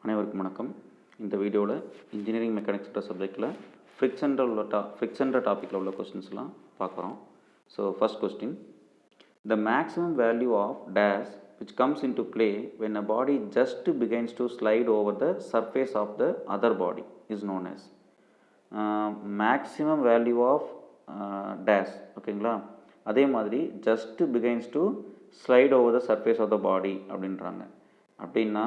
அனைவருக்கும் வணக்கம். இந்த வீடியோவில் இன்ஜினியரிங் மெக்கானிக்ஸ்ன்ற சப்ஜெக்டில் ஃப்ரிக்ஷன்ற டாப்பிக்கில் உள்ள கொஸ்டின்ஸ்லாம் பார்க்குறோம். So first question, the maximum value of dash which comes into play when a body just begins to slide over the surface of the other body is known as maximum value of dash. ஓகேங்களா, அதே மாதிரி just begins to slide over the surface of the body அப்படின்றாங்க. அப்படின்னா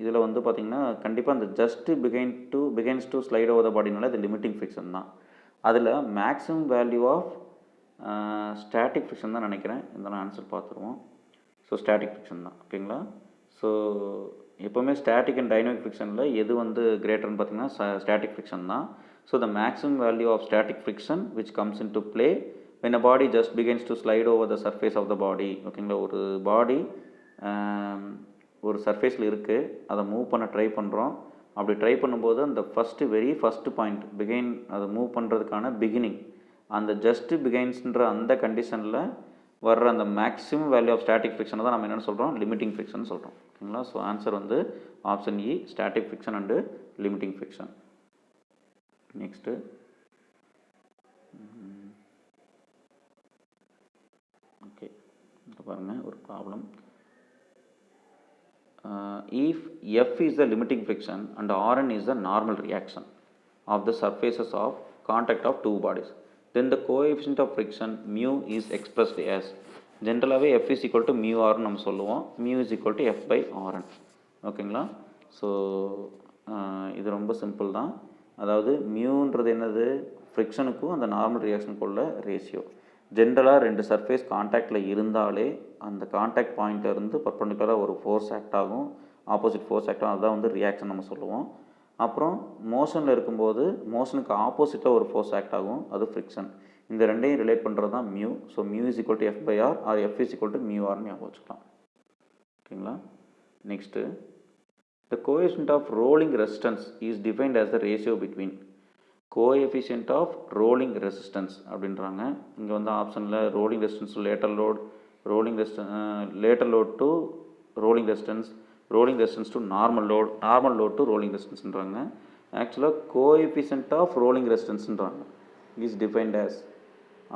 இதில் வந்து பார்த்திங்கன்னா கண்டிப்பாக அந்த just begins to slide over the பாடினால அது லிமிட்டிங் ஃபிக்ஷன் தான். அதில் maximum value of static friction தான் நினைக்கிறேன். இதெல்லாம் ஆன்சர் பார்த்துருவோம். ஸோ ஸ்டாட்டிக் ஃபிக்ஷன் தான். ஓகேங்களா, ஸோ எப்போவுமே ஸ்டாட்டிக் அண்ட் டைனமிக் ஃபிக்ஷனில் எது வந்து கிரேட்டர்னு பார்த்திங்கன்னா ஸ்டாட்டிக் ஃபிக்ஷன் தான். So the maximum value of static friction which comes into play when a body just begins to slide over the surface of the body. ஓகேங்களா, ஒரு பாடி ஒரு சர்ஃபேஸில் இருக்குது, அதை மூவ் பண்ண ட்ரை பண்ணுறோம். அப்படி ட்ரை பண்ணும்போது அந்த வெரி ஃபஸ்ட்டு பாயிண்ட் அதை மூவ் பண்ணுறதுக்கான பிகினிங், அந்த ஜஸ்ட்டு பிகைன்ஸ்ன்ற அந்த கண்டிஷனில் வர்ற அந்த மேக்ஸிமம் வேல்யூ ஆஃப் ஸ்டாட்டிக் ஃபிக்ஷனை தான் நம்ம என்னென்னு சொல்கிறோம், லிமிட்டிங் ஃபிக்ஷன் சொல்கிறோம். ஓகேங்களா, ஸோ ஆன்சர் வந்து option E, static fiction and limiting fiction. Next okay, பாருங்கள் ஒரு problem. If F is the limiting friction and Rn is the normal reaction of the surfaces of contact of two bodies, then the coefficient of friction mu is expressed as, ஜென்ரலாகவே F is equal to mu R நம்ம சொல்லுவோம், mu is equal to F by Rn. ஓகேங்களா, so இது ரொம்ப simple தான். அதாவது மியூன்றது என்னது, ஃப்ரிக்ஷனுக்கும் அந்த நார்மல் ரியாக்ஷனுக்கும் உள்ள ரேஷியோ. ஜென்ரலாக ரெண்டு சர்ஃபேஸ் கான்டாக்டில் இருந்தாலே அந்த கான்டாக்ட் பாயிண்ட்டிலேருந்து பர்பண்டிகுலராக ஒரு ஃபோர்ஸ் ஆக்ட் ஆகும், ஆப்போசிட் ஃபோர்ஸ் ஆக்ட் ஆகும். அதுதான் வந்து ரியாக்ஷன் நம்ம சொல்லுவோம். அப்புறம் மோஷனில் இருக்கும்போது மோஷனுக்கு ஆப்போசிட்டாக ஒரு ஃபோர்ஸ் ஆக்ட் ஆகும், அது ஃப்ரிக்ஷன். இந்த ரெண்டையும் ரிலேட் பண்ணுறது தான் mu. So mu is equal to F by R R F is equal to mu ஆர்னு ஞாபகம் வச்சுக்கலாம். ஓகேங்களா, next, the coefficient of rolling resistance is defined as the ratio between coefficient of rolling resistance அப்படின்றாங்க. இங்கே வந்து ஆப்ஷனில் rolling resistance to later load, later load to rolling resistance to normal load to ரோலிங் ரெசிஸ்டன்ஸ்ன்றாங்க. ஆக்சுவலாக கோஎஃபிஷியன்ட் ஆஃப் ரோலிங் ரெசிஸ்டன்ஸ்ன்றாங்க is defined as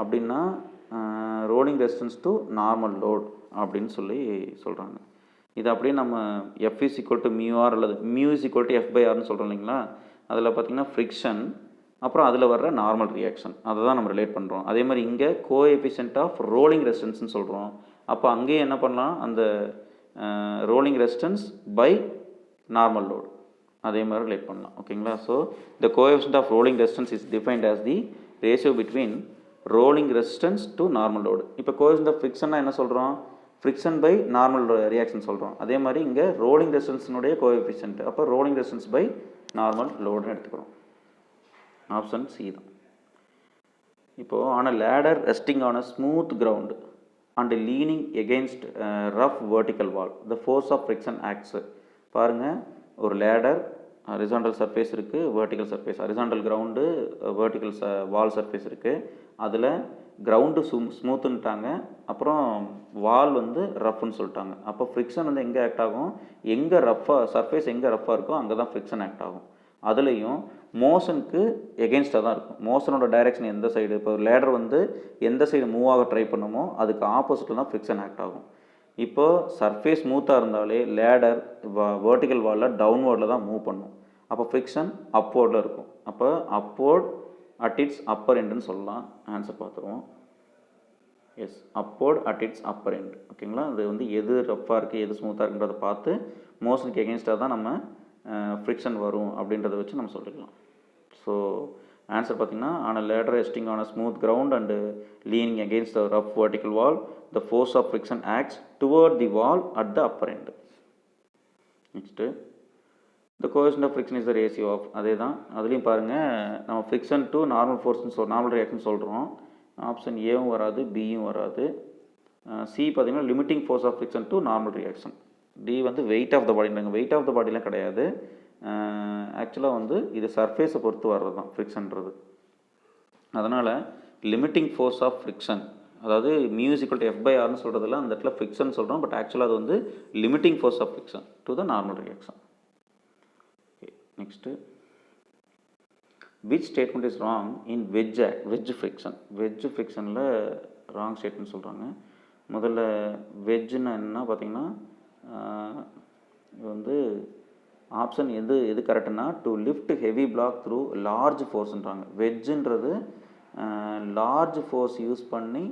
அப்படின்னா rolling resistance to normal load அப்படின்னு சொல்கிறாங்க. இது அப்படியே நம்ம F is equal to mu R அல்லது mu is equal to F by ஆர்னு சொல்கிறோம் இல்லைங்களா. அதில் பார்த்திங்கன்னா ஃப்ரிக்ஷன், அப்புறம் அதில் வர்ற நார்மல் ரியாக்ஷன், அதை தான் நம்ம ரிலேட் பண்ணுறோம். அதே மாதிரி இங்கே கோஎஃபிஷியன்ட் ஆஃப் ரோலிங் ரெசிஸ்டன்ஸ்னு சொல்கிறோம். அப்போ அங்கேயே என்ன பண்ணலாம், அந்த rolling resistance by normal load அதே மாதிரி ரிலேட் பண்ணலாம். ஓகேங்களா, so the coefficient of rolling resistance is defined as the ratio between rolling resistance to normal load. இப்போ கோஎஃபிஷியன்ட் ஆஃப் ஃப்ரிக்ஷன்னா என்ன சொல்கிறோம், ஃப்ரிக்ஷன் பை நார்மல் ரியாக்ஷன் சொல்கிறோம். அதே மாதிரி இங்கே ரோலிங் ரெசிஸ்டன்ஸினுடைய கோஎஃபிஷியன்ட், அப்போ ரோலிங் ரெசிஸ்டன்ஸ் பை நார்மல் லோடுன்னு எடுத்துக்கிறோம். ஆப்ஷன் சி தான். இப்போது on a ladder resting on a smooth ground and leaning against rough vertical wall the force of friction acts. பாருங்கள், ஒரு லேடர், ஹரிசாண்டல் சர்ஃபேஸ் இருக்குது, vertical surface, horizontal ground, vertical wall surface இருக்குது. அதில் ground ஸ்மூத்துன்ட்டாங்க, அப்புறம் வால் வந்து ரஃப்னு சொல்லிட்டாங்க. அப்போ ஃப்ரிக்ஷன் வந்து எங்கே ஆக்ட் ஆகும், எங்கே சர்ஃபேஸ் எங்கே ரஃப்பாக இருக்கோ அங்கே தான் ஃப்ரிக்ஷன் ஆக்ட் ஆகும். அதுலேயும் மோஷனுக்கு எகெயின்ஸ்டாக தான் இருக்கும். மோஷனோட டைரெக்ஷன் எந்த சைடு, இப்போ லேடர் வந்து எந்த சைடு மூவ் ஆக ட்ரை பண்ணுமோ அதுக்கு ஆப்போசிட்டில் தான் ஃப்ரிக்ஷன் ஆக்ட் ஆகும். இப்போது சர்ஃபேஸ் ஸ்மூத்தாக இருந்தாலே லேடர் வெர்டிக்கல் வாலில் டவுன்வேர்டில் தான் மூவ் பண்ணும். அப்போ ஃப்ரிக்ஷன் அப்வோர்டில் இருக்கும். அப்போ அப்வோர்ட் அட் இட்ஸ் அப்பர் எண்டுன்னு சொல்லலாம். ஆன்சர் பார்த்துருவோம். Yes, upward at its upper end. ஓகேங்களா, அது வந்து எது ரஃப்பாக இருக்குது எது ஸ்மூத்தாக இருக்குன்றதை பார்த்து மோஷனுக்கு எகெயின்ஸ்டாக தான் நம்ம ஃப்ரிக்ஷன் வரும் அப்படின்றத வச்சு நம்ம சொல்லிக்கலாம். ஸோ ஆன்சர் பார்த்திங்கன்னா, on a ladder resting on a smooth ground and leaning against the rough vertical wall the force of friction acts toward the wall at the upper end. Next, the coefficient of friction is the ratio of, அதே தான் அதுலேயும் பாருங்கள், நம்ம friction to normal ஃபோர்ஸ்னு normal reaction சொல்கிறோம். Option ஏவும் வராது, பியும் வராது. சி பார்த்திங்கன்னா limiting force of friction to normal reaction. D வந்து வெயிட் ஆஃப் த பாடின்றாங்க. வெயிட் ஆஃப் த பாடிலாம் கிடையாது. ஆக்சுவலாக வந்து இது சர்ஃபேஸை பொறுத்து வர்றது தான் ஃப்ரிக்ஷன்றது. அதனால் லிமிட்டிங் ஃபோர்ஸ் ஆஃப் ஃப்ரிக்ஷன், அதாவது mu is equal to F by ஆர்னு சொல்கிறதுல அந்த இடத்துல ஃப்ரிக்ஷன் சொல்கிறோம். பட் ஆக்சுவலாக அது வந்து limiting force of friction to the normal reaction. Next which statement is wrong in wedge friction. Wedge ஃப்ரிக்ஷனில் ராங் ஸ்டேட்மெண்ட் சொல்கிறாங்க. முதல்ல வெஜ்ஜுன்னா என்னன்னா பார்த்தீங்கன்னா இது வந்து ஆப்ஷன் எது கரெக்டுனா to lift heavy block through large ஃபோர்ஸ்ன்றாங்க. வெஜ்ஜுன்றது லார்ஜ் ஃபோர்ஸ் யூஸ் பண்ணி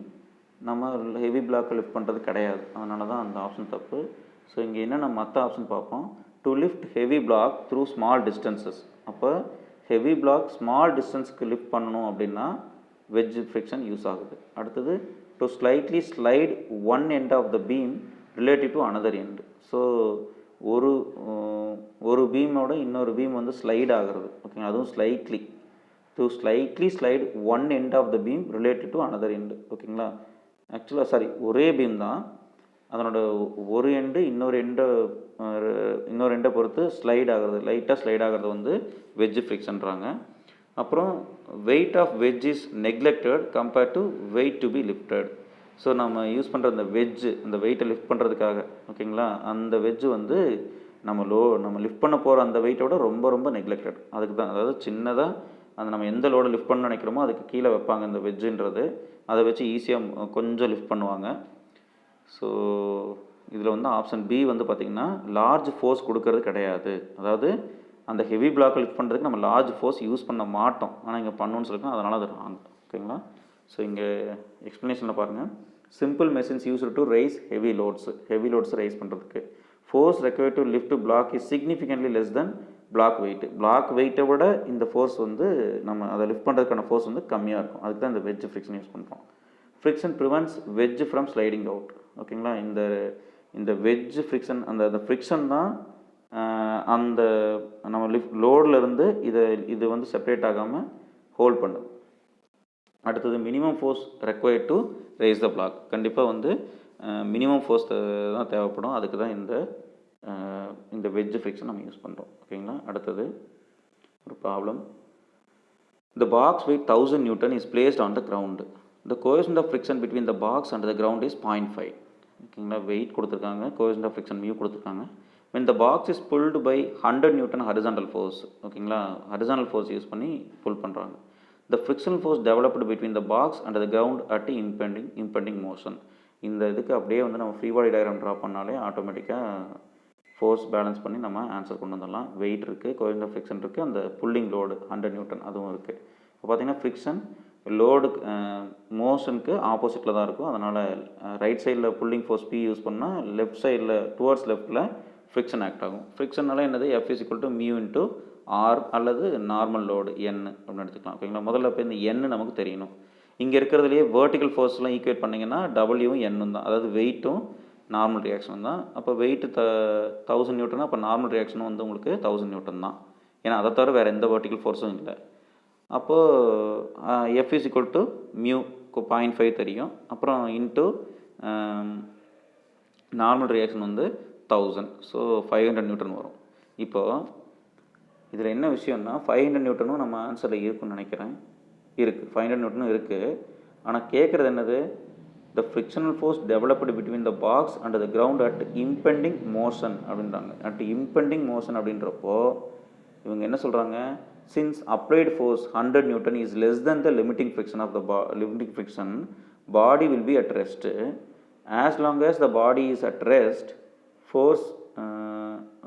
நம்ம ஹெவி பிளாக்கை லிஃப்ட் பண்ணுறது கிடையாது. அதனால தான் அந்த ஆப்ஷன் தப்பு. ஸோ இங்கே என்னென்ன மற்ற ஆப்ஷன் பார்ப்போம். To lift heavy block through small distances. அப்போ ஹெவி பிளாக் ஸ்மால் டிஸ்டன்ஸுக்கு லிஃப்ட் பண்ணணும் அப்படின்னா வெட்ஜ் ஃப்ரிக்ஷன் யூஸ் ஆகுது. அடுத்தது to slightly slide one end of the beam relative to another end. So ஒரு பீமோட இன்னொரு பீம் வந்து ஸ்லைட் ஆகிறது. ஓகேங்க, அதுவும் slightly to slightly slide one end of the beam related to another end. ஓகேங்களா, ஆக்சுவலாக ஒரே பீம் தான், அதனோட ஒரு எண்டு இன்னொரு எண்டை பொறுத்து ஸ்லைட் ஆகிறது, லைட்டாக ஸ்லைட் ஆகிறது வந்து வெட்ஜ் ஃப்ரிக்ஷன்றாங்க. அப்புறம் weight of wedge is neglected compared to weight to be lifted. So நம்ம யூஸ் பண்ணுற அந்த அந்த வெயிட்டை லிஃப்ட் பண்ணுறதுக்காக, ஓகேங்களா, அந்த வெட்ஜ் வந்து நம்ம லிஃப்ட் பண்ண போகிற அந்த வெயிட்டோட ரொம்ப ரொம்ப நெக்லெக்டட். அதுக்கு தான், அதாவது சின்னதாக அந்த நம்ம எந்த லோடை லிஃப்ட் பண்ண நினைக்கிறோமோ அதுக்கு கீழே வைப்பாங்க இந்த வெட்ஜுன்றது. அதை வச்சு ஈஸியாக கொஞ்சம் லிஃப்ட் பண்ணுவாங்க. ஸோ இதில் வந்து ஆப்ஷன் பி வந்து பார்த்திங்கன்னா லார்ஜ் ஃபோர்ஸ் கொடுக்கறது கிடையாது. அதாவது அந்த ஹெவி பிளாக்கை லிஃப்ட் பண்ணுறதுக்கு நம்ம லார்ஜ் ஃபோர்ஸ் யூஸ் பண்ண மாட்டோம், ஆனால் இங்கே பண்ணணும்னு சொல்லியிருக்கோம், அதனால் அது ராங். ஓகேங்களா, ஸோ இங்கே எக்ஸ்ப்ளனேஷனில் பாருங்கள். Simple machines use to raise heavy loads raise பண்ணுறதுக்கு. Force required to lift block is significantly less than block வெயிட்டை விட இந்த ஃபோர்ஸ் வந்து நம்ம அதை லிஃப்ட் பண்ணுறதுக்கான ஃபோர்ஸ் வந்து கம்மியாக இருக்கும். அதுக்கு தான் இந்த வெட்ஜ் ஃப்ரிக்ஷன் யூஸ் பண்ணுறோம். Friction prevents wedge from sliding out. ஓகேங்களா, இந்த வெட்ஜ் ஃப்ரிக்ஷன் அந்த ஃப்ரிக்ஷன் தான் அந்த நம்ம லோட்லேருந்து இது வந்து செப்பரேட் ஆகாமல் ஹோல்ட் பண்ணுது. அடுத்தது minimum force required to raise the block. கண்டிப்பாக வந்து மினிமம் ஃபோர்ஸ் தான் தேவைப்படும், அதுக்கு தான் இந்த வெட்ஜ் ஃப்ரிக்ஷன் நம்ம யூஸ் பண்ணுறோம். ஓகேங்களா, அடுத்தது ஒரு problem. The box weight 1000 Newton is placed on the ground. The coefficient of friction between the box and the ground is 0.5. ஓகேங்களா, வெயிட் கொடுத்துருக்காங்க, coefficient of friction mu கொடுத்துருக்காங்க. When the box is pulled by 100 Newton horizontal force, ஓகேங்களா, horizontal force use பண்ணி புல் பண்ணுறாங்க. The frictional force developed between the box and the ground at impending motion. இந்த இதுக்கு அப்படியே வந்து நம்ம ஃப்ரீ பாடி டயக்ராம் ட்ரா பண்ணாலே ஆட்டோமேட்டிக்காக ஃபோர்ஸ் பேலன்ஸ் பண்ணி நம்ம ஆன்சர் கொண்டு வந்துடலாம். வெயிட் இருக்குது, கோஎஃபிஷியன்ட் ஆஃப் ஃப்ரிக்ஷன் இருக்குது, அந்த புல்லிங் லோடு 100 நியூட்டன் அதுவும் இருக்குது. இப்போ பார்த்திங்கன்னா ஃப்ரிக்ஷன் லோடு மோஷனுக்கு ஆப்போசிட்டில் தான் இருக்கும். அதனால் ரைட் சைடில் புல்லிங் ஃபோர்ஸ் பி யூஸ் பண்ணால் லெஃப்ட் சைடில் டுவர்ட்ஸ் லெஃப்ட்டில் ஃப்ரிக்ஷன் ஆக்ட் ஆகும். ஃப்ரிக்ஷனால் என்னது F is equal to mu into R அல்லது நார்மல் லோடு என் அப்படின்னு எடுத்துக்கலாம். ஓகேங்களா, முதல்ல இப்போ இந்த என் நமக்கு தெரியணும். இங்கே இருக்கிறதுலையே வேர்ட்டிக்கல் ஃபோர்ஸ்லாம் ஈக்குவேட் பண்ணிங்கன்னா டபிள்யூவும் என்னும் தான், அதாவது வெயிட்டும் நார்மல் ரியாக்ஷன் தான். அப்போ வெயிட்டு 1000 நியூட்டனா, அப்போ நார்மல் ரியாக்ஷனும் வந்து உங்களுக்கு 1000 நியூட்டன் தான். ஏன்னா அதை தவிர வேறு எந்த வெர்டிக்கல் ஃபோர்ஸும் இல்லை. அப்போது F is equal to mu 0.5 தெரியும், அப்புறம் இன்ட்டு நார்மல் ரியாக்ஷன் வந்து 1000, ஸோ 500 நியூட்டன் வரும். இப்போது இதில் என்ன விஷயம்னா 500 நியூட்டனும் நம்ம ஆன்சரில் இருக்குன்னு நினைக்கிறேன். இருக்குது, 500 நியூட்டனும் இருக்குது. ஆனால் கேட்குறது என்னது, the frictional force developed between the box and the ground at impending motion அப்படின்றாங்க. at impending motion அப்படின்றப்போ இவங்க என்ன சொல்கிறாங்க, since applied force 100 Newton is less than the limiting friction of the limiting friction, body will be at rest. as long as the body is at rest, force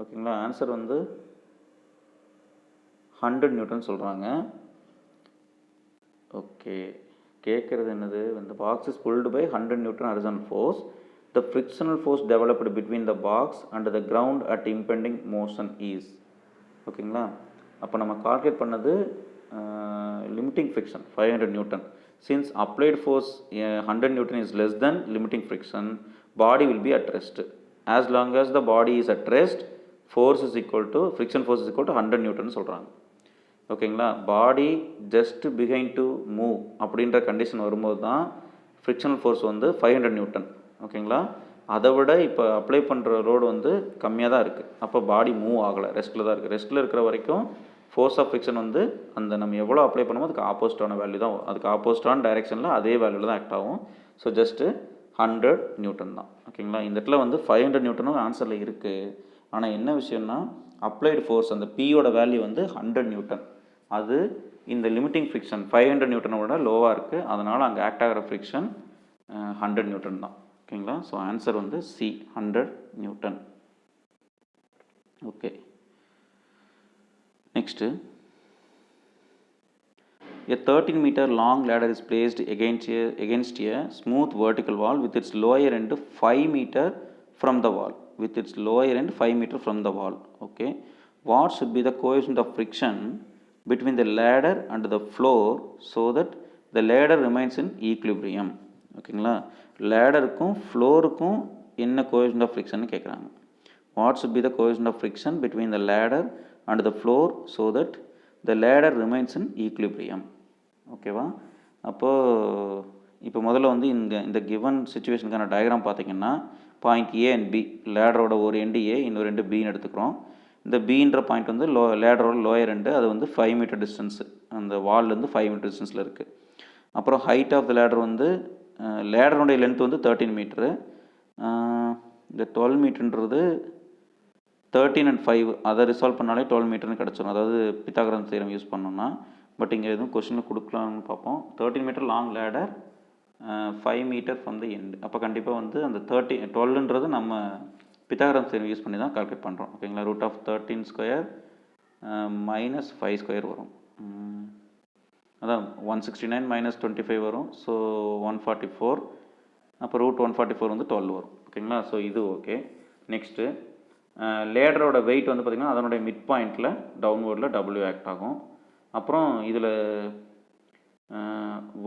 ஓகேங்களா, answer வந்து 100 Newton சொல்கிறாங்க. Okay, கேட்குறது என்னது, when the box is pulled by 100 Newton horizontal force, the frictional force developed between the box and the ground at impending motion is. ஓகேங்களா, அப்போ நம்ம calculate பண்ணது limiting friction 500 Newton. since applied force 100 Newton is less than limiting friction, body will be at rest. as long as the body is at rest, force is equal to friction force is equal to 100 Newton சொல்கிறாங்க. ஓகேங்களா, பாடி just behind to move அப்படின்ற condition வரும்போது தான் frictional force வந்து 500 Newton. ஓகேங்களா, அதை விட இப்போ அப்ளை பண்ணுற லோடு வந்து கம்மியாக தான் இருக்குது. அப்போ பாடி மூவ் ஆகலை, ரெஸ்ட்டில் தான் இருக்குது. ரெஸ்ட்டில் இருக்கிற வரைக்கும் ஃபோர்ஸ் ஆஃப் ஃப்ரிக்ஷன் வந்து அந்த நம்ம எவ்வளோ அப்ளை பண்ணுமோ அதுக்கு ஆப்போசிட்டான வேல்யூ தான், அதுக்கு ஆப்போசிட்டான டைரெக்ஷனில் அதே வேல்யூவில் தான் ஆக்ட் ஆகும். ஸோ ஜஸ்ட்டு 100 நியூட்டன் தான். ஓகேங்களா, இந்த இடத்துல வந்து 500 நியூட்டனும் ஆன்சரில் இருக்குது. ஆனால் என்ன விஷயம்னா அப்ளைடு ஃபோர்ஸ் அந்த பியோட வேல்யூ வந்து 100 நியூட்டன். அது இந்த லிமிட்டிங் ஃப்ரிக்ஷன் 500 நியூட்டனை விட லோவாக இருக்குது. அதனால் அங்கே ஆக்ட் ஆகிற ஃப்ரிக்ஷன் 100 நியூட்டன் தான். ஓகேங்களா? ஸோ ஆன்சர் வந்து C 100 Newton. Okay, next, a 13-meter long ladder is placed against a smooth vertical wall with its lower end 5 meter from the wall. With its lower end 5 meter from the wall. Okay. What should be the coefficient of friction between the ladder and the floor so that the ladder remains in equilibrium? ஓகேங்களா? லேடருக்கும் ஃப்ளோருக்கும் என்ன coefficient of friction கேட்குறாங்க. What should be the coefficient of friction between the ladder and the floor so that the ladder remains in equilibrium? ஓகேவா? அப்போது இப்போ முதல்ல வந்து இந்த given சுச்சுவேஷனுக்கான diagram பார்த்திங்கன்னா பாயிண்ட் ஏ அண்ட் பி, லேடரோட ஒரு எண்டு ஏ இன்னொரு ரெண்டு பின்னு எடுத்துக்கிறோம். இந்த பின்ற பாயிண்ட் வந்து லேடரோட லோயர் எண்டு, அது வந்து 5 மீட்டர் டிஸ்டன்ஸு, அந்த வால்லேருந்து 5 மீட்டர் டிஸ்டன்ஸில் இருக்குது. அப்புறம் ஹைட் ஆஃப் த லேடர் வந்து லேடருடைய லென்த் வந்து 13 மீட்ரு. இந்த 12 மீட்டருன்றது 13 and 5 அதை ரிசால்வ் பண்ணாலே 12 மீட்டர்னு கிடச்சிடும், அதாவது பித்தாகரஸ் தியரம் யூஸ் பண்ணோம்னா. பட் இங்கே எதுவும் கொஸ்டினில் கொடுக்கலான்னு பார்ப்போம். 13 metre long ladder, 5 metre from the end. அப்போ கண்டிப்பாக வந்து அந்த 12ன்றது நம்ம பித்தாகரஸ் தியரம் யூஸ் பண்ணி தான் கால்குலேட் பண்ணுறோம். ஓகேங்களா? Root of 13 square minus 5 square வரும். அதான் 169 மைனஸ் 25 வரும். ஸோ 144. அப்போ ரூட் 144 வந்து 12 வரும். ஓகேங்களா? ஸோ இது ஓகே. நெக்ஸ்ட்டு, லேடரோட வெயிட் வந்து பார்த்திங்கன்னா அதனுடைய மிட் பாயிண்டில் டவுன்வோர்டில் டபிள்யூ ஆக்ட் ஆகும். அப்புறம் இதில்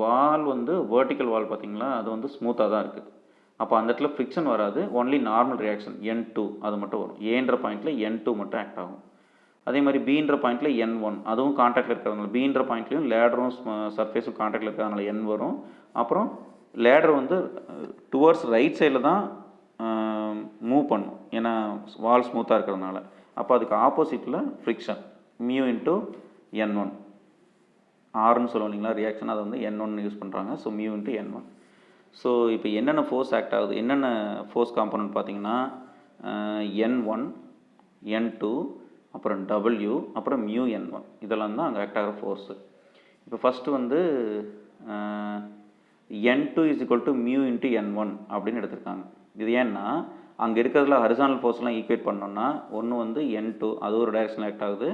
வால் வந்து வேர்ட்டிக்கல் வால் பார்த்திங்களா, அது வந்து ஸ்மூத்தாக தான் இருக்குது. அப்போ அந்த இடத்துல ஃப்ரிக்ஷன் வராது, ஒன்லி நார்மல் ரியாக்ஷன் N2 அது மட்டும் வரும். ஏன்ற பாயிண்டில் N2 மட்டும் ஆக்ட் ஆகும். அதே மாதிரி பீன்ற பாயிண்டில் N1, அதுவும் கான்டாக்டில் இருக்கிறதுனால பீன்ற பாயிண்ட்லையும் லேடரும் சர்ஃபேஸும் கான்டாக்டில் இருக்கிறதுனால N வரும். அப்புறம் லேடர் வந்து டுவர்ட்ஸ் ரைட் சைடில் தான் மூவ் பண்ணும், ஏன்னா வால் ஸ்மூத்தாக இருக்கிறதுனால. அப்போ அதுக்கு ஆப்போசிட்டில் ஃப்ரிக்ஷன் மியூ இன்ட்டு N1, ஆர்னு சொல்லுவோம் இல்லைங்களா ரியாக்ஷன், அதை வந்து N1 யூஸ் பண்ணுறாங்க. So mu into N1. So இப்போ என்னென்ன ஃபோர்ஸ் ஆக்ட் ஆகுது, என்னென்ன ஃபோர்ஸ் காம்பனன்ட் பார்த்தீங்கன்னா N1, N2, அப்புறம் W, அப்புறம் மியூ N1, இதெல்லாம் தான் அங்கே ஆக்ட் ஆகிற ஃபோர்ஸு. இப்போ ஃபஸ்ட்டு வந்து N2 is equal to mu into N1 அப்படின்னு எடுத்திருக்காங்க. இது ஏன்னா அங்கே இருக்கிறதுல ஹரிசானல் ஃபோர்ஸ்லாம் ஈக்குவேட் பண்ணோன்னா ஒன்று வந்து N2 அது ஒரு டைரெக்ஷனில் ஆக்ட் ஆகுது,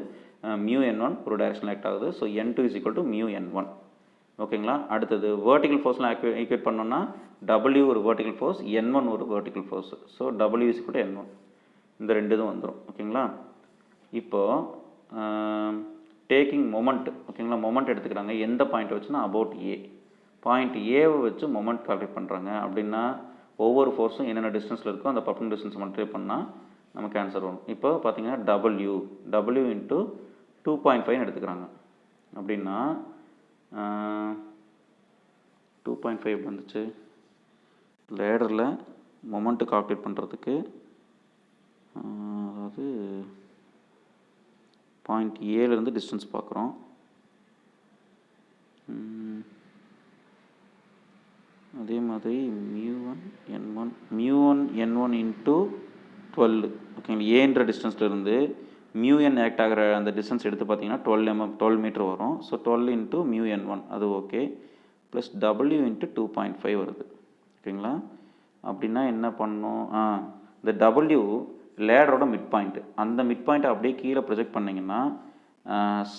மியூ N1 ஒரு டைரெக்ஷனில் ஆக்ட் ஆகுது. So N2 is equal to mu N1. ஓகேங்களா? அடுத்தது வேர்ட்டிக்கல் ஃபோர்ஸ்லாம் ஈக்குவேட் பண்ணோன்னா W ஒரு வேர்ட்டிக்கல் ஃபோர்ஸ், N1 ஒரு vertical force. So W is equal to N1. இந்த ரெண்டு இதுவும் வந்துடும். ஓகேங்களா? இப்போது டேக்கிங் மொமெண்ட், ஓகேங்களா, மொமெண்ட் எடுத்துக்கிறாங்க. எந்த பாயிண்ட்டை வச்சுன்னா அபவுட் ஏ, பாயிண்ட் ஏவை வச்சு மொமெண்ட் கால்குலேட் பண்ணுறாங்க. அப்படின்னா ஒவ்வொரு ஃபோர்ஸும் என்னென்ன டிஸ்டன்ஸில் இருக்கோ அந்த பர்பெண்டிகுலர் டிஸ்டன்ஸ் மல்டிப்ளை பண்ணால் நமக்கு ஆன்சர் வரும். இப்போ பார்த்தீங்கன்னா W இன்ட்டு 2.5 எடுத்துக்கிறாங்க. அப்படின்னா 2.5 வந்துச்சு. லேடரில் மொமெண்ட்டு கால்குலேட் பண்ணுறதுக்கு அதாவது பாயிண்ட் ஏலேருந்து டிஸ்டன்ஸ் பார்க்குறோம். அதே மாதிரி மியூ ஒன் N1 இன்ட்டு 12. ஓகேங்களா? ஏன்ற டிஸ்டன்ஸ்லேருந்து மியூ என் ஆக்ட் ஆகிற அந்த டிஸ்டன்ஸ் எடுத்து பார்த்தீங்கன்னா 12 மீட்டர் வரும். ஸோ 12 இன்ட்டு மியூ N1 அது ஓகே, ப்ளஸ் W இன்ட்டு 2.5 வருது. ஓகேங்களா? அப்படின்னா என்ன பண்ணணும், இந்த W லேடரோட மிட் பாயிண்ட்டு, அந்த மிட் பாயிண்ட்டை அப்படியே கீழே ப்ரொஜெக்ட் பண்ணிங்கன்னா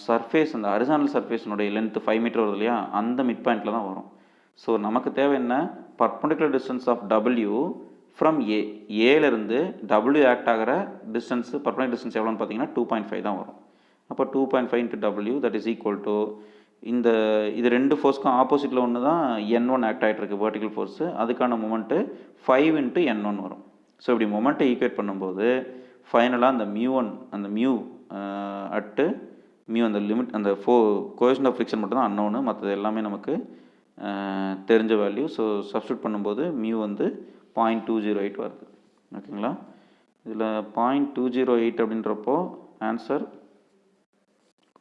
சர்ஃபேஸ், அந்த ஹரிசானல் சர்ஃபேஸினுடைய லென்த்து 5 மீட்டர் வருது இல்லையா, அந்த மிட் பாயிண்டில் தான் வரும். ஸோ நமக்கு தேவை என்ன, perpendicular distance of W from ஏலேருந்து W ஆக்ட் ஆகிற டிஸ்டன்ஸு பர்பெண்டிகுலர் டிஸ்டன்ஸ் எவ்வளோன்னு பார்த்தீங்கன்னா 2.5 தான் வரும். அப்போ 2.5 into W that is equal to இது ரெண்டு ஃபோர்ஸ்க்கும் ஆப்போசிட்டில் ஒன்று தான் N1 ஆக்ட் ஆகிட்டு இருக்கு வேர்ட்டிக்கல் ஃபோர்ஸு, அதுக்கான மொமெண்ட்டு 5 இன்ட்டு N1 வரும். ஸோ இப்படி மொமெண்ட்டை ஈக்குவேட் பண்ணும்போது ஃபைனலாக அந்த மியூ அட்டு மியூ அந்த லிமிட் அந்த கோஎஃபிஷியன்ட் ஆஃப் ஃப்ரிக்ஷன் மட்டும் தான் அன்னோன்னு, மற்றது எல்லாமே நமக்கு தெரிஞ்ச வேல்யூ. ஸோ சப்ஸ்டியூட் பண்ணும்போது மியூ வந்து 0.208 வருது. ஓகேங்களா? இதில் 0.208 அப்படின்றப்போ ஆன்சர்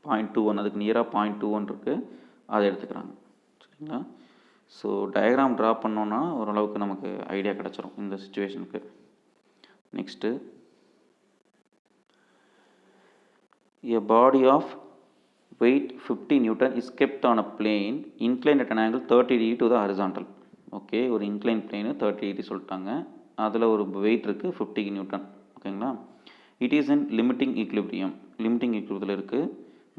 0.21, அதுக்கு நியராக 0.21 இருக்குது, அதை எடுத்துக்கிறாங்க. சரிங்களா? ஸோ டயக்ராம் ட்ரா பண்ணோன்னா ஓரளவுக்கு நமக்கு ஐடியா கிடச்சிரும் இந்த சுச்சுவேஷனுக்கு. Next, A body of weight 50 Newton is kept on a plane inclined at an angle 30 degree to the horizontal. Okay, ஒரு இன்க்ளைன் பிளேனு 30 டிகிரி சொல்லிட்டாங்க. அதில் ஒரு வெயிட் இருக்குது 50 நியூட்டன். ஓகேங்களா. It is in limiting equilibrium. லிமிட்டிங் ஈக்லிபிரியத்தில் இருக்குது.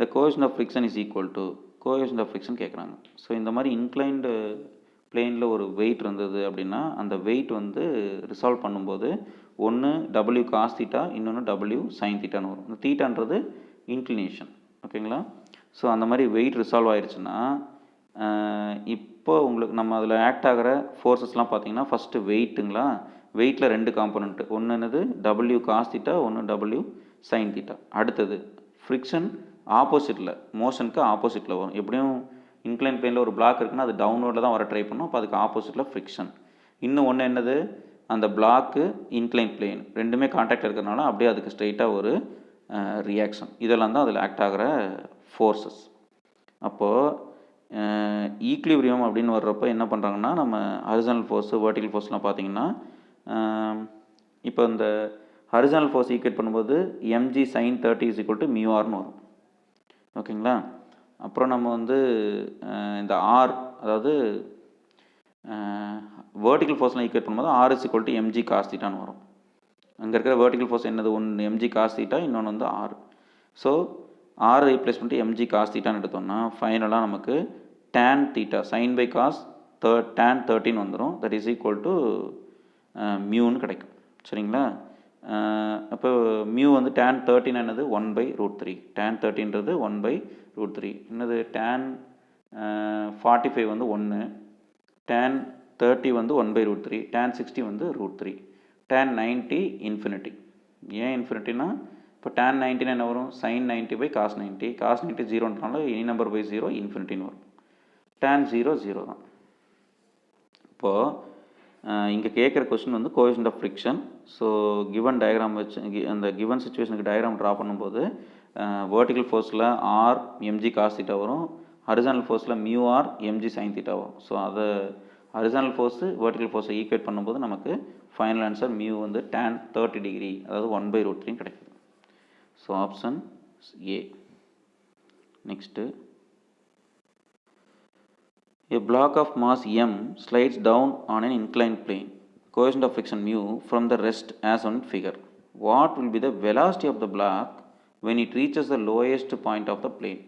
The coefficient of friction is equal to coefficient of friction கேட்குறாங்க. ஸோ இந்த மாதிரி இன்க்ளைன்டு பிளேனில் ஒரு வெயிட் இருந்தது அப்படின்னா அந்த வெயிட் வந்து ரிசால்வ் பண்ணும்போது ஒன்று டபிள்யூ காஸ் தீட்டா, இன்னொன்று டபிள்யூ சைன் தீட்டான்னு வரும். இந்த தீட்டான்றது இன்க்ளினேஷன். ஓகேங்களா. ஸோ அந்த மாதிரி வெயிட் ரிசால்வ் ஆயிடுச்சுன்னா இப்போ உங்களுக்கு நம்ம அதில் ஆக்ட் ஆகிற ஃபோர்ஸஸ்லாம் பார்த்தீங்கன்னா ஃபஸ்ட்டு வெயிட்டுங்களா. வெயிட்டில் ரெண்டு காம்பனண்ட்டு, ஒன்று என்னது டபிள்யூ காஸ் தீட்டா, ஒன்று டபிள்யூ சைன் தீட்டா. அடுத்தது ஃப்ரிக்ஷன் ஆப்போசிட்டில், மோஷனுக்கு ஆப்போசிட்டில் வரும். எப்படியும் இன்க்ளைன் பிளேனில் ஒரு பிளாக் இருக்குன்னா அது டவுன்வர்டில் தான் வர ட்ரை பண்ணும். அப்போ அதுக்கு ஆப்போசிட்டில் ஃப்ரிக்ஷன். இன்னும் ஒன்று என்னது, அந்த பிளாக்கு இன்க்ளைன் பிளேன் ரெண்டுமே கான்டாக்ட் இருக்கிறதுனால அப்படியே அதுக்கு ஸ்ட்ரெயிட்டாக ஒரு ரியாக்ஷன். இதெல்லாம் தான் அதில் ஆக்ட் ஆகிற ஃபோர்ஸஸ். அப்போது ஈக்லிபிரியம் அப்படின்னு வர்றப்போ என்ன பண்ணுறாங்கன்னா, நம்ம ஹரிசானல் ஃபோர்ஸு வெர்டிகல் ஃபோர்ஸ்லாம் பார்த்தீங்கன்னா, இப்போ இந்த ஹரிசானல் ஃபோர்ஸ் ஈக்குவேட் பண்ணும்போது mg sin 30 is equal to μrன்னு வரும். ஓகேங்களா. அப்புறம் நம்ம வந்து இந்த ஆர், அதாவது வெர்டிகல் ஃபோர்ஸ்லாம் ஈக்குவேட் பண்ணும்போது r is equal to mg cos தீட்டான்னு வரும். அங்கே இருக்கிற வெர்டிகல் ஃபோர்ஸ் என்னது, ஒன்று mg cos தீட்டா, இன்னொன்று வந்து r. ஸோ r ரீப்ளேஸ் பண்ணிட்டு mg cos தீட்டான்னு எடுத்தோம்னா ஃபைனலாக நமக்கு tan theta sine by cos tan 13 வந்துடும். தட் இஸ் ஈக்குவல் டு மியூன்னு கிடைக்கும். சரிங்களா. அப்போ மியூ வந்து tan 13 என்னது 1/√3. tan 13ன்றது 1/√3. என்னது tan 45 வந்து 1, tan 30 வந்து 1/√3, tan 60 வந்து √3, tan 90 இன்ஃபினிட்டி. ஏன் இன்ஃபினிட்டினா, இப்போ tan 90 என்ன வரும், sin 90/cos 90, cos 90 0ன்றனால எனி நம்பர் பை 0 இன்ஃபினிட்டின்னு வரும். tan 0 0 தான். இப்போது இங்கே கேட்குற கொஸ்டின் வந்து coefficient of friction. So given diagram வச்சு அந்த கிவன் சுச்சுவேஷனுக்கு டயக்ராம் ட்ரா பண்ணும்போது வெர்டிகல் ஃபோர்ஸில் ஆர் mg cos தீட்டா வரும், ஹரிசானல் ஃபோர்ஸில் μr mg sin தீட்டா வரும். ஸோ அதை ஹரிசானல் ஃபோர்ஸு வெர்டிகல் ஃபோர்ஸை ஈக்குவேட் பண்ணும்போது நமக்கு ஃபைனல் ஆன்சர் மியூ வந்து tan 30 டிகிரி, அதாவது 1/√3 கிடைக்குது. So option A. Next, a block of mass m slides down on an inclined plane. Coefficient of friction mu from the rest as on figure. What will be the velocity of the block when it reaches the lowest point of the plane?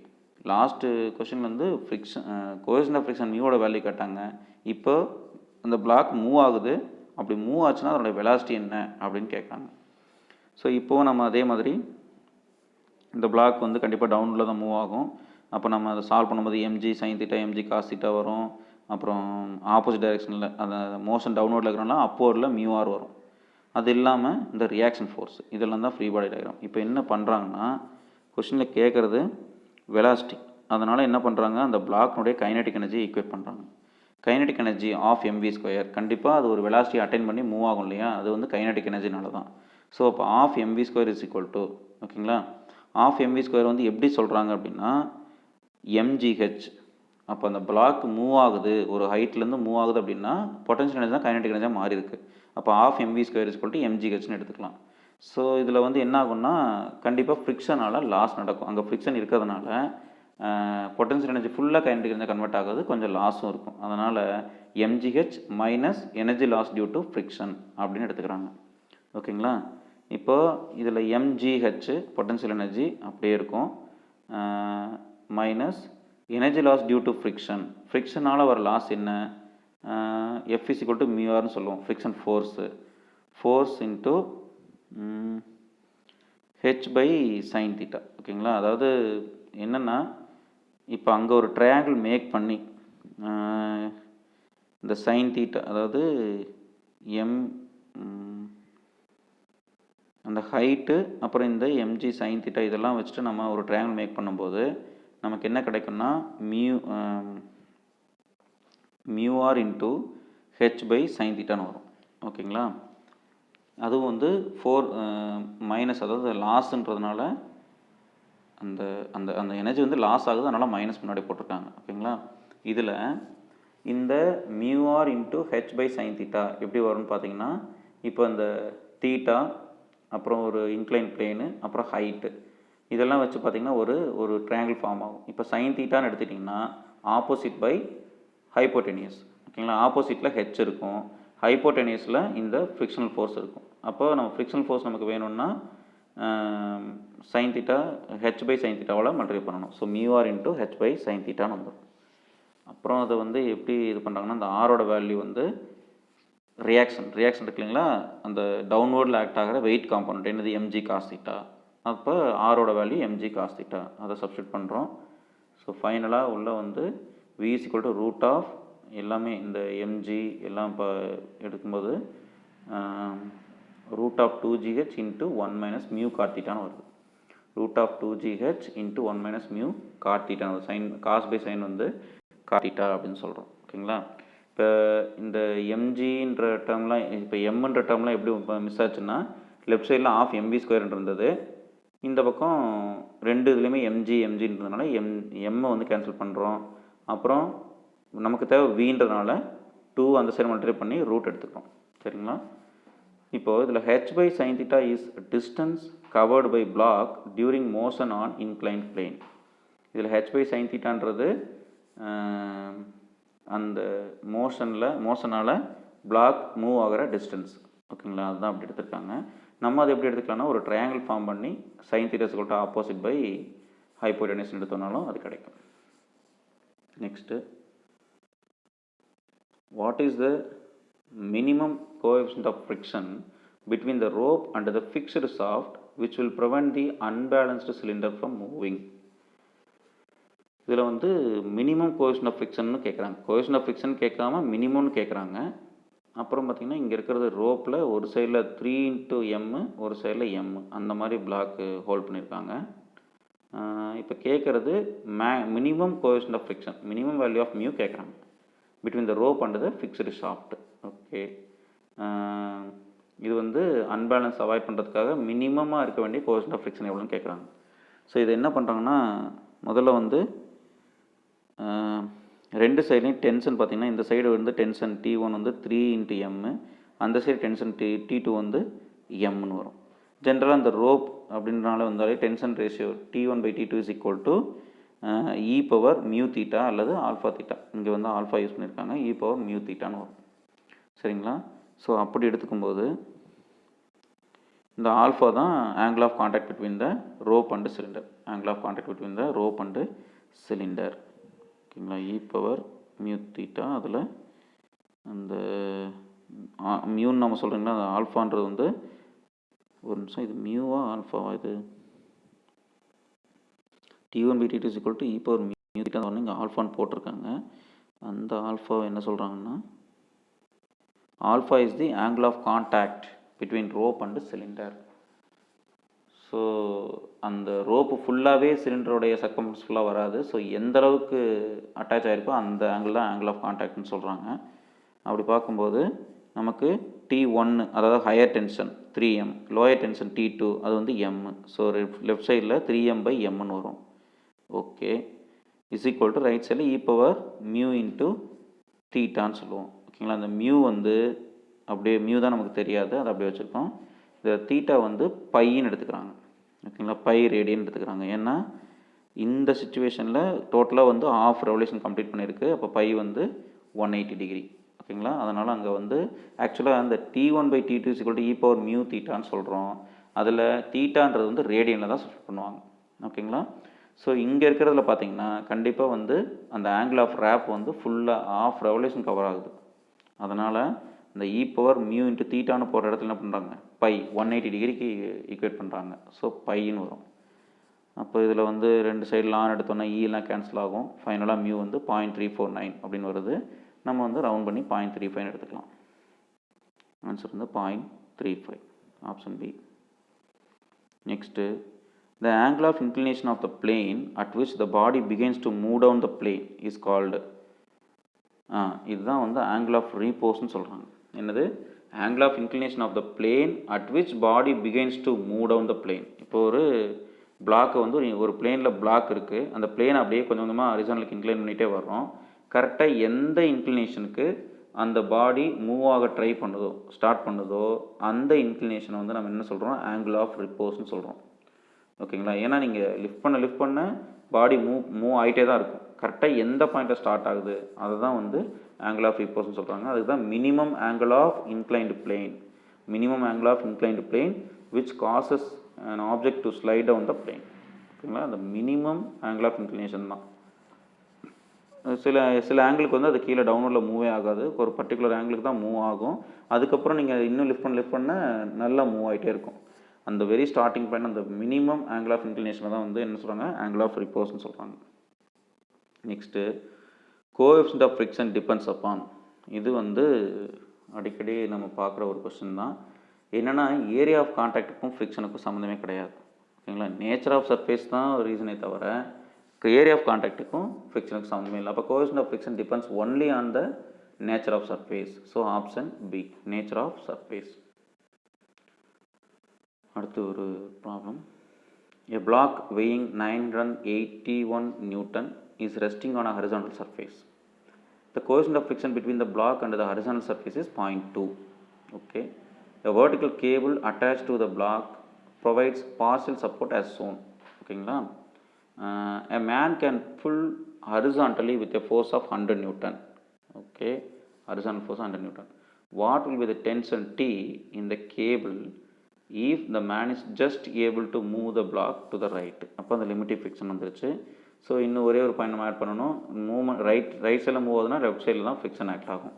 Last question வந்து friction coefficient of friction மியூவோட value கேட்டாங்க. இப்போ அந்த black move ஆகுது. அப்படி move ஆச்சுன்னா அதோட velocity என்ன அப்படின்னு கேட்குறாங்க. ஸோ இப்போது நம்ம அதே மாதிரி இந்த பிளாக் வந்து கண்டிப்பாக டவுனில் தான் மூவ் ஆகும். அப்போ நம்ம அதை சால்வ் பண்ணும்போது mg sin theta mg cos theta வரும். அப்புறம் ஆப்போசிட் டைரெக்ஷனில் அந்த மோஷன் டவுன்வர்டில் இருக்கிறனால அப்போர்டில் μr வரும். அது இல்லாமல் இந்த ரியாக்ஷன் ஃபோர்ஸ், இதெல்லாம் தான் ஃப்ரீ பாடி டயக்ராம். இப்போ என்ன பண்ணுறாங்கன்னா, கொஷினில் கேட்குறது வெலாசிட்டி. அதனால் என்ன பண்ணுறாங்க, அந்த பிளாக்னுடைய கைனடிக் எனர்ஜி ஈக்குவேட் பண்ணுறாங்க. கைனடிக் எனர்ஜி ஆஃப் mv², கண்டிப்பாக அது ஒரு வெலாசிட்டி அட்டைன் பண்ணி மூவ் ஆகும் இல்லையா, அது வந்து கைனடிக் எனர்ஜினால தான். ஸோ அப்போ half mv² is equal to, ஓகேங்களா, ஆஃப் mv² வந்து எப்படி சொல்கிறாங்க அப்படின்னா mgh. அப்போ அந்த பிளாக் மூவ் ஆகுது, ஒரு ஹைட்லேருந்து மூவ் ஆகுது அப்படின்னா பொட்டன்ஷியல் எனர்ஜி தான் கைனடிக் எனர்ஜியாக மாறி இருக்குது. அப்போ half mv² is equal to mghன்னு எடுத்துக்கலாம். ஸோ இதில் வந்து என்ன ஆகும்னா, கண்டிப்பாக ஃப்ரிக்ஷனால் லாஸ் நடக்கும். அங்கே ஃப்ரிக்ஷன் இருக்கிறதுனால பொட்டன்ஷியல் எனர்ஜி ஃபுல்லாக கைனடிக் எனர்ஜி கன்வெர்ட் ஆகுது, கொஞ்சம் லாஸும் இருக்கும். அதனால் mgh minus energy loss due to friction அப்படின்னு எடுத்துக்கிறாங்க. ஓகேங்களா. இப்போது இதில் mgh பொட்டன்ஷியல் எனர்ஜி அப்படியே இருக்கும், minus energy loss due to friction. ஃப்ரிக்ஷனால் வர லாஸ் என்ன, F இஸ் ஈக்குவல் டு μrன்னு சொல்லுவோம். Friction force into h by sine theta. ஓகேங்களா. அதாவது என்னென்னா, இப்போ அங்கே ஒரு ட்ரையாங்கிள் மேக் பண்ணி இந்த சைன் தீட்டா, அதாவது அந்த ஹைட்டு அப்புறம் இந்த mg சைன் தீட்டா இதெல்லாம் வச்சுட்டு நம்ம ஒரு ட்ரையாங்கிள் மேக் பண்ணும்போது நமக்கு என்ன கிடைக்கும்னா μr into h by sine தீட்டான்னு வரும். ஓகேங்களா. அதுவும் வந்து மைனஸ், அதாவது லாஸ்ன்றதுனால அந்த அந்த அந்த எனர்ஜி வந்து லாஸ் ஆகுது, அதனால் மைனஸ் முன்னாடி போட்டிருக்காங்க. ஓகேங்களா. இதில் இந்த μr into h by sine theta எப்படி வரும்னு பார்த்தீங்கன்னா, இப்போ இந்த தீட்டா அப்புறம் ஒரு இன்க்ளைன் பிளேனு அப்புறம் ஹைட்டு, இதெல்லாம் வச்சு பார்த்திங்கன்னா ஒரு ட்ரையாங்கிள் ஃபார்ம் ஆகும். இப்போ சைன் தீட்டான்னு எடுத்துட்டிங்கன்னா ஆப்போசிட் பை ஹைப்போடெனியஸ். ஓகேங்களா, ஆப்போசிட்டில் ஹெச் இருக்கும், ஹைப்போடெனியஸில் இந்த ஃப்ரிக்ஷனல் ஃபோர்ஸ் இருக்கும். அப்போ நம்ம ஃப்ரிக்ஷனல் ஃபோர்ஸ் நமக்கு வேணும்னா sine theta h by sine தீட்டாவால் மல்டிப்ளை பண்ணணும். So mu R into h by sine தீட்டான்னு வந்துடும். அப்புறம் அதை வந்து எப்படி இது பண்ணுறாங்கன்னா, அந்த ஆரோட வேல்யூ வந்து ரியாக்ஷன் இருக்கு இல்லைங்களா, அந்த டவுன்வர்டில் ஆக்ட் ஆகிற வெயிட் காம்பனண்ட் என்னது எம்ஜி காஸ் தீட்டா. அப்போ ஆரோட வேல்யூ எம்ஜி காஸ் தீட்டா, அதை சப்ஸ்டியூட் பண்ணுறோம். ஸோ ஃபைனலாக உள்ள வந்து v is equal to root of எல்லாமே இந்த mg எல்லாம் இப்போ எடுக்கும்போது root of 2gh into 1 minus mu cot theta வருது. root of 2gh into 1 minus mu cot theta sine cos by sine வந்து cot theta அப்படின்னு சொல்கிறோம். ஓகேங்களா, இப்போ இந்த mgன்ற டேர்ம்லாம் இப்போ mன்ற டேர்ம்லாம் எப்படி மிஸ் ஆச்சுன்னா, லெஃப்ட் சைடில் ஆஃப் mv ஸ்கொயர் இருந்தது, இந்த பக்கம் ரெண்டு இதுலேயுமே எம்ஜின்றதுனால எம்மை வந்து கேன்சல் பண்ணுறோம். அப்புறம் நமக்கு தேவை வின்றதுனால 2 அந்த சைடு மல்டிப்ளை பண்ணி ரூட் எடுத்துக்கிறோம். சரிங்களா, இப்போது இதில் H by sine theta is distance covered by block during motion on inclined plane. இதில் ஹெச் பை சைன் தீட்டான்றது அந்த மோஷனால் பிளாக் மூவ் ஆகிற டிஸ்டன்ஸ். ஓகேங்களா, அதுதான் அப்படி எடுத்துருக்காங்க. நம்ம அதை எப்படி எடுத்துக்கலாம்னா, ஒரு ட்ரையாங்கிள் ஃபார்ம் பண்ணி sine theta is equal to opposite by hypotenuse எடுத்தோம்னாலும் அது கிடைக்கும். Next, what is the minimum coefficient of friction between the rope and the fixed shaft which will prevent the unbalanced cylinder from moving? இதில் வந்து minimum coefficient of ஃப்ரிக்ஷன்னு கேட்குறாங்க. Coefficient of friction கேட்காம மினிமம்னு கேட்குறாங்க. அப்புறம் பார்த்திங்கன்னா இங்கே இருக்கிறது ரோப்பில் ஒரு சைடில் 3 into m, ஒரு சைடில் m, அந்த மாதிரி பிளாக்கு ஹோல்ட் பண்ணியிருக்காங்க. இப்போ கேட்குறது minimum coefficient of friction, minimum value of mu கேட்குறாங்க between the rope and the fixed shaft. Okay, இது வந்து அன்பேலன்ஸ் அவாய்ட் பண்ணுறதுக்காக மினிமமாக இருக்க வேண்டிய கோஎஃபிஷியன்ட் ஆஃப் ஃப்ரிக்ஷன் எவ்வளோன்னு கேட்குறாங்க. ஸோ இது என்ன பண்ணுறாங்கன்னா, முதல்ல வந்து ரெண்டு சைட்லையும் டென்ஷன் பார்த்திங்கன்னா, இந்த சைடு வந்து டென்ஷன் T1 வந்து 3 into m, அந்த சைடு டென்ஷன் T2 வந்து mன்னு வரும். ஜென்ரலாக இந்த ரோப் அப்படின்றனால வந்தாலே tension ratio T1 by T2 is equal to e power mu theta அல்லது ஆல்ஃபா தீட்டா. இங்கே வந்து ஆல்ஃபா யூஸ் பண்ணியிருக்காங்க, e பவர் மியூ தீட்டான்னு வரும். சரிங்களா, ஸோ அப்படி எடுத்துக்கும்போது இந்த ஆல்ஃபா தான் angle of contact between the rope and cylinder, angle of contact between the rope and cylinder. ஓகேங்களா, e பவர் மியூ தீட்டா, அதில் அந்த மியூன்னு நம்ம சொல்கிறீங்களா, அந்த ஆல்ஃபான்றது வந்து ஒரு நிமிஷம், இது மியூவா ஆல்ஃபாவா, இது T1 by T2 is equal to e power mu theta தான் இங்கே ஆல்ஃபான்னு போட்டிருக்காங்க. அந்த ஆல்ஃபா என்ன சொல்கிறாங்கன்னா, alpha is the angle of contact between rope and cylinder. So அந்த ரோப்பு ஃபுல்லாகவே சிலிண்டருடைய சர்க்கம்ஃபரன்ஸ் ஃபுல்லாக வராது. ஸோ எந்த அளவுக்கு அட்டாச் ஆகிருக்கோ அந்த ஆங்கிள் தான் ஆங்கிள் ஆஃப் கான்டாக்ட்னு சொல்கிறாங்க. அப்படி பார்க்கும்போது நமக்கு T1 அதாவது higher tension 3m, lower tension T2 அது வந்து m. ஸோ லெஃப்ட் சைடில் 3m by mன்னு வரும். Okay, is equal to right சைடில் e பவர் மியூ இன்ட்டு தீட்டான்னு சொல்லுவோம். ஓகேங்களா, அந்த மியூ வந்து அப்படியே மியூ தான் நமக்கு தெரியாது, அதை அப்படியே வச்சுருக்கோம். இந்த தீட்டா வந்து பைன்னு எடுத்துக்கிறாங்க. ஓகேங்களா, பை ரேடியன் எடுத்துக்கிறாங்க. ஏன்னா இந்த சுச்சுவேஷனில் டோட்டலாக வந்து ஆஃப் ரெவல்யூஷன் கம்ப்ளீட் பண்ணியிருக்கு. அப்போ பை வந்து 180 டிகிரி. ஓகேங்களா, அதனால் அங்கே வந்து ஆக்சுவலாக அந்த T1 by T2 is equal to e power mu தீட்டான்னு சொல்கிறோம். அதில் தீட்டான்றது வந்து ரேடியனில் தான் சப்ஸ்டிட் பண்ணுவாங்க. ஓகேங்களா, ஸோ இங்கே இருக்கிறதுல பார்த்தீங்கன்னா கண்டிப்பாக வந்து அந்த ஆங்கிள் ஆஃப் ரேப் வந்து ஃபுல்லாக ஆஃப் ரெவல்யூஷன் கவர் ஆகுது. அதனால் இந்த e பவர் மியூ இன்ட்டு தீட்டான்னு போகிற இடத்துல என்ன பண்ணுறாங்க, பை 180 டிகிரிக்கு ஈக்குவேட் பண்ணுறாங்க. ஸோ பைன்னு வரும். அப்போ இதில் வந்து ரெண்டு சைடில் ஆன் எடுத்தோன்னா ஈலாம் கேன்சல் ஆகும். ஃபைனலாக மியூ வந்து 0.349 அப்படின்னு வருது. நம்ம வந்து ரவுண்ட் பண்ணி 0.35 எடுத்துக்கலாம். ஆன்சர் வந்து 0.35, option B. Next, the angle of inclination of the plane at which the body begins to move down the plane is called இதுதான் வந்து angle of reposeன்னு சொல்கிறாங்க. என்னது, angle of inclination of the plane at which body begins to move down the plane. இப்போ ஒரு black வந்து ஒரு பிளேனில் black இருக்குது, அந்த பிளேன் அப்படியே கொஞ்சம் கொஞ்சமாக ஹரிசாண்டலுக்கு இன்க்ளைன் பண்ணிகிட்டே வர்றோம். கரெக்டாக எந்த இன்க்ளினேஷனுக்கு அந்த பாடி மூவ் ஆக ட்ரை பண்ணுதோ, ஸ்டார்ட் பண்ணுதோ, அந்த இன்க்ளினேஷனை வந்து நம்ம என்ன சொல்கிறோம், ஆங்கிள் ஆஃப் ரிப்போஸ்ன்னு சொல்கிறோம். ஓகேங்களா. ஏன்னா நீங்கள் லிஃப்ட் பண்ண பாடி மூவ் ஆகிட்டே தான் இருக்கும். கரெக்டாக எந்த பாயிண்ட்டில் ஸ்டார்ட் ஆகுது அதை தான் வந்து ஆங்கிள் ஆஃப் ரிப்போர்ஸ்னு சொல்கிறாங்க. அதுக்கு தான் minimum angle of inclined plane, minimum angle of inclined plane which causes an object to slide down the plane. ஓகேங்களா. அந்த மினிமம் ஆங்கிள் ஆஃப் இன்க்ளினேஷன் தான். சில ஆங்கிளுக்கு வந்து அது கீழே டவுன்வர்டில் மூவே ஆகாது, ஒரு பர்டிகுலர் ஆங்கிளுக்கு தான் மூவ் ஆகும். அதுக்கப்புறம் நீங்கள் இன்னும் லிஃப்ட் பண்ண நல்லா மூவ் ஆகிட்டே இருக்கும். அந்த வெரி ஸ்டார்டிங் பாயிண்ட் அந்த மினிமம் ஆங்கிள் ஆஃப் இன்க்ளினேஷனை தான் வந்து என்ன சொல்கிறாங்க, ஆங்கிள் ஆஃப் ரிப்போர்ஸ்னு சொல்கிறாங்க. Next coefficient of friction depends upon. இது வந்து அடிக்கடி நம்ம பார்க்குற ஒரு கொஸ்டின் தான். என்னென்னா ஏரியா ஆஃப் கான்டாக்டுக்கும் ஃப்ரிக்ஷனுக்கும் சம்மந்தமே கிடையாது. ஓகேங்களா. நேச்சர் ஆஃப் சர்ஃபேஸ் தான் ரீசனே தவிர ஏரியா ஆஃப் கான்டாக்டுக்கும் ஃப்ரிக்ஷனுக்கு சம்மந்தமே இல்லை. அப்போ coefficient of friction depends only on the nature of surface. So option B, nature of surface. அடுத்து ஒரு problem. A block weighing 981 Newton is resting on a horizontal surface. The coefficient of friction between the block and the horizontal surface is 0.2. Okay. A vertical cable attached to the block provides partial support as shown. Okay. A man can pull horizontally with a force of 100 Newton. Okay. Horizontal force 100 Newton. What will be the tension T in the cable if the man is just able to move the block to the right? அப்போ அந்த limiting fiction வந்துருச்சு. So இன்னும் ஒரே ஒரு point நம்ம add பண்ணணும். Movement right சைடில் move ஆகுதுன்னா லெஃப்ட் சைடில் தான் ஃபிக்ஷன் ஆக்ட் ஆகும்.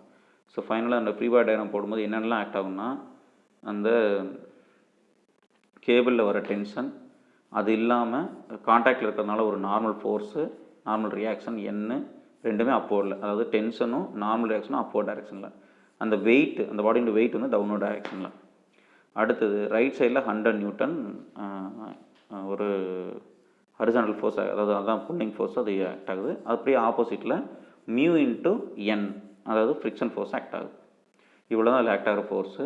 ஸோ ஃபைனலாக அந்த ஃப்ரீ பாடி டயக்ராம் போடும்போது என்னென்னலாம் ஆக்ட் ஆகும்னா, அந்த கேபிளில் வர டென்ஷன், அது இல்லாமல் கான்டாக்டில் இருக்கிறதுனால ஒரு நார்மல் ஃபோர்ஸு, நார்மல் ரியாக்ஷன் என்னு ரெண்டுமே அப்போர்டில், அதாவது டென்ஷனும் நார்மல் ரியாக்ஷனும் அப்போர்ட் டைரெக்ஷனில், அந்த வெயிட், அந்த பாடியோட வெயிட் வந்து டவுன்வர்ட் டைரெக்ஷனில். அடுத்தது ரைட் சைடில் 100 நியூட்டன் ஒரு ஹரிசாண்டல் ஃபோர்ஸ், அதாவது அதுதான் புல்லிங் ஃபோர்ஸ், அது ஆக்ட் ஆகுது. அப்படியே ஆப்போசிட்டில் மியூ இன்ட்டு என், அதாவது ஃப்ரிக்ஷன் ஃபோர்ஸ் ஆக்ட் ஆகுது. இவ்வளோ தான் அதில் ஆக்ட் ஆகிற ஃபோர்ஸு.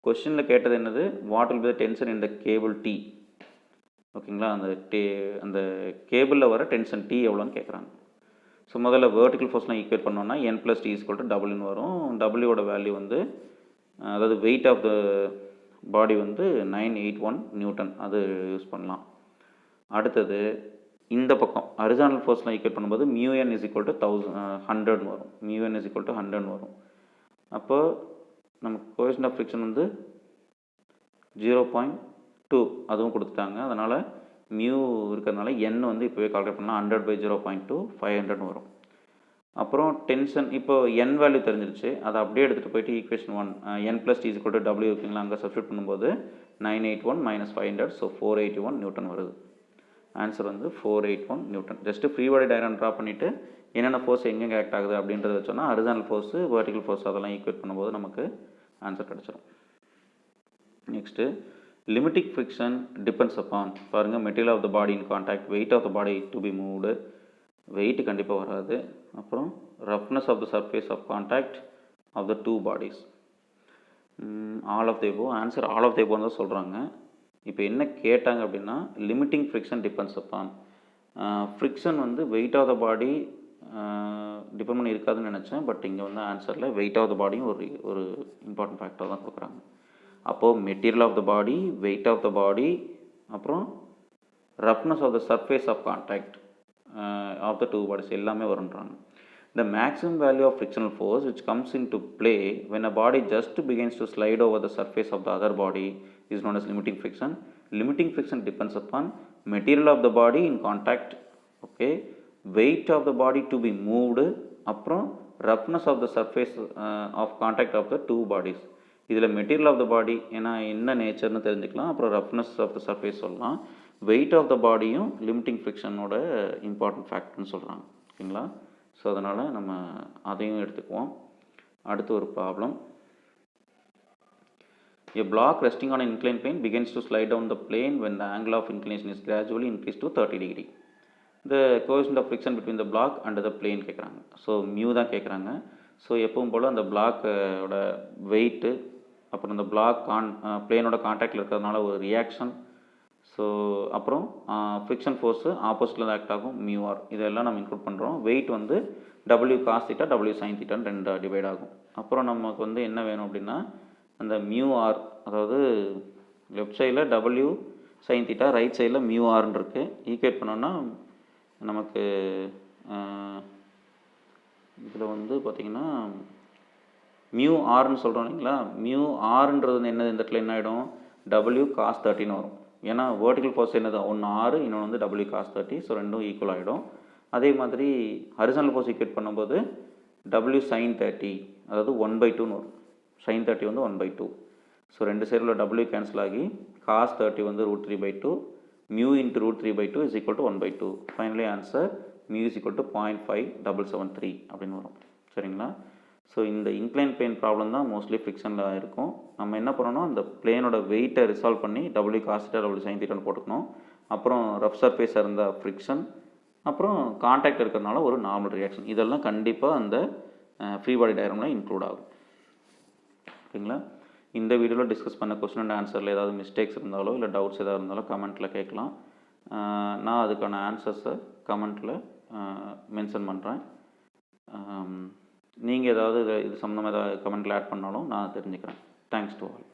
கொஸ்டினில் கேட்டது என்னது, what will be the tension in the cable T. ஓகேங்களா. அந்த கேபிளில் வர டென்ஷன் டி எவ்வளோன்னு கேட்குறாங்க. ஸோ முதல்ல வேர்டிக்கல் ஃபோர்ஸ்லாம் ஈக்குவேட் பண்ணோன்னா n + t = டபுள்னு வரும். டபுள்யூட வேல்யூ வந்து, அதாவது வெயிட் ஆஃப் த பாடி வந்து 981 நியூட்டன், அது யூஸ் பண்ணலாம். அடுத்தது இந்த பக்கம் ஹரிசாண்டல் ஃபோர்ஸ்லாம் ஈக்குவேட் பண்ணும்போது μn = 100 வரும். μn = 100 வரும். அப்போ நமக்கு கோஎஃபிஷியன்ட் ஆஃப் ஃப்ரிக்ஷன் வந்து 0.2 அதுவும் கொடுத்துட்டாங்க. அதனால் மியூ இருக்கிறதுனால n வந்து இப்போவே கால்குலேட் பண்ணலாம். 100/0.2 500 வரும். அப்புறம் டென்ஷன், இப்போ n வேல்யூ தெரிஞ்சிருச்சு, அதை அப்படியே எடுத்துகிட்டு போயிட்டு ஈக்குவேஷன் 1 n + t = w இருக்குங்களா, அங்கே சப்ஸ்டியூட் பண்ணும்போது 981 - 500, ஸோ 481 நியூட்டன் வருது. ஆன்சர் வந்து 481 newton. Just free body diagram draw பண்ணிவிட்டு என்னென்ன ஃபோர்ஸ் எங்கெங்கே ஆக்ட் ஆகுது அப்படின்றத வச்சோன்னா ஹரிசாண்டல் ஃபோர்ஸு, வெர்டிக்கல் ஃபோர்ஸ் அதெல்லாம் ஈக்குவேட் பண்ணும்போது நமக்கு ஆன்சர் கிடச்சிடும். Next limiting friction depends upon. பாருங்கள், material of the body in contact, weight of the body to be moved, weight கண்டிப்பாக வராது. அப்புறம் roughness of the surface of contact of the two bodies. All of the above. Answer all of the எபோவ்னு தான் சொல்கிறாங்க. இப்போ என்ன கேட்டாங்க அப்படின்னா, limiting friction depends upon. Friction வந்து weight of the body depend பண்ணி இருக்காதுன்னு நினச்சேன். பட் இங்கே வந்து ஆன்சரில் வெயிட் ஆஃப் த பாடியும் ஒரு இம்பார்ட்டன்ட் ஃபேக்டர் தான் கொடுக்குறாங்க. அப்போது material of the body, weight of the body, அப்புறம் roughness of the surface of contact of the two bodies எல்லாமே வருன்றாங்க. The maximum value of frictional force which comes into play when a body just begins to slide over the surface of the other body is known as limiting friction. Limiting friction depends upon material of the body in contact, okay, weight of the body to be moved, அப்புறம் roughness of the surface of contact of the two bodies. இதில் material of the பாடி ஏன்னா என்ன நேச்சர்னு தெரிஞ்சுக்கலாம், அப்புறம் roughness of the surface சொல்லலாம், wait of த பாடியும் limiting ஃப்ரிக்ஷனோட important ஃபேக்டர்னு சொல்கிறாங்க. ஓகேங்களா. ஸோ அதனால் நம்ம அதையும் எடுத்துக்குவோம். அடுத்து ஒரு problem. A block resting on an inclined plane begins to slide down the plane when the angle of inclination is gradually increased to 30 degree. The coefficient of friction between the block and the plane கேட்குறாங்க. So mu தான் கேட்குறாங்க. So எப்பவும் போல் அந்த பிளாக்கோட weight, அப்புறம் அந்த black பிளேனோட கான்டாக்டில் இருக்கிறதுனால ஒரு reaction, so அப்புறம் ஃப்ரிக்ஷன் ஃபோர்ஸு ஆப்போசிட்டில் ஆக்ட் ஆகும் மியூஆர், இதெல்லாம் நம்ம இன்க்ளூட் பண்ணுறோம். வெயிட் வந்து W cos θ W sin θ 2 divide ஆகும். அப்புறம் நமக்கு வந்து என்ன வேணும் அப்படின்னா, அந்த மியூஆர், அதாவது லெஃப்ட் சைடில் W சைன் தீட்டா, ரைட் சைடில் மியூ ஆர்ன்னு இருக்குது. ஈக்குவேட் பண்ணோன்னா நமக்கு இதில் வந்து பார்த்திங்கன்னா மியூ ஆர்ன்னு சொல்கிறோம் இல்லைங்களா, மியூ ஆர்ன்றது என்னது, இந்த இடத்துல என்ன ஆகிடும், டபிள்யூ காஸ் 30ன்னு வரும். ஏன்னா வேர்டிகல் ஃபோர்ஸ் என்னது, ஒன்று ஆறு, இன்னொன்று வந்து டபிள்யூ காஸ் 30. ஸோ ரெண்டும் ஈக்குவல் ஆகிடும். அதே மாதிரி ஹரிசாண்டல் ஃபோர்ஸ் ஈக்குவேட் பண்ணும்போது டபிள்யூ சைன் 30, அதாவது 1/2ன்னு வரும். சைன் 30 வந்து 1/2. ஸோ ரெண்டு சைடில் டபிள்யூ கேன்சல் ஆகி காஸ் 30 வந்து √3/2, mu into √3/2 is equal to 1/2. Finally answer mu is equal to 0.5773 அப்படின்னு வரும். சரிங்களா? ஸோ இந்த இன்க்ளைன் பிளேன் ப்ராப்ளம் தான் மோஸ்ட்லி ஃப்ரிக்ஷனில் இருக்கும். நம்ம என்ன பண்ணணும், அந்த பிளேனோட வெயிட்டை ரிசால்வ் பண்ணி W cos theta W sine தீட்டான்னு போட்டுக்கணும். அப்புறம் ரஃப் சர்ஃபேஸாக இருந்தால் ஃப்ரிக்ஷன், அப்புறம் கான்டாக்ட் இருக்கிறதுனால ஒரு நார்மல் ரியாக்ஷன், இதெல்லாம் கண்டிப்பாக அந்த ஃப்ரீ பாடி டயக்ராமில் இன்க்ளூட் ஆகும். ஓகேங்களா? இந்த வீடியோவில் டிஸ்கஸ் பண்ண கொஸ்டின் அண்ட் ஆன்சரில் ஏதாவது மிஸ்டேக்ஸ் இருந்தாலோ இல்லை டவுட்ஸ் ஏதாவது இருந்தாலும் கமெண்ட்டில் கேட்கலாம். நான் அதுக்கான ஆன்சர்ஸை கமெண்ட்டில் மென்ஷன் பண்ணுறேன். நீங்கள் ஏதாவது இது சம்மந்தமாக ஏதாவது கமெண்ட்டில் ஆட் பண்ணாலும் நான் தெரிஞ்சுக்கிறேன். Thanks to all.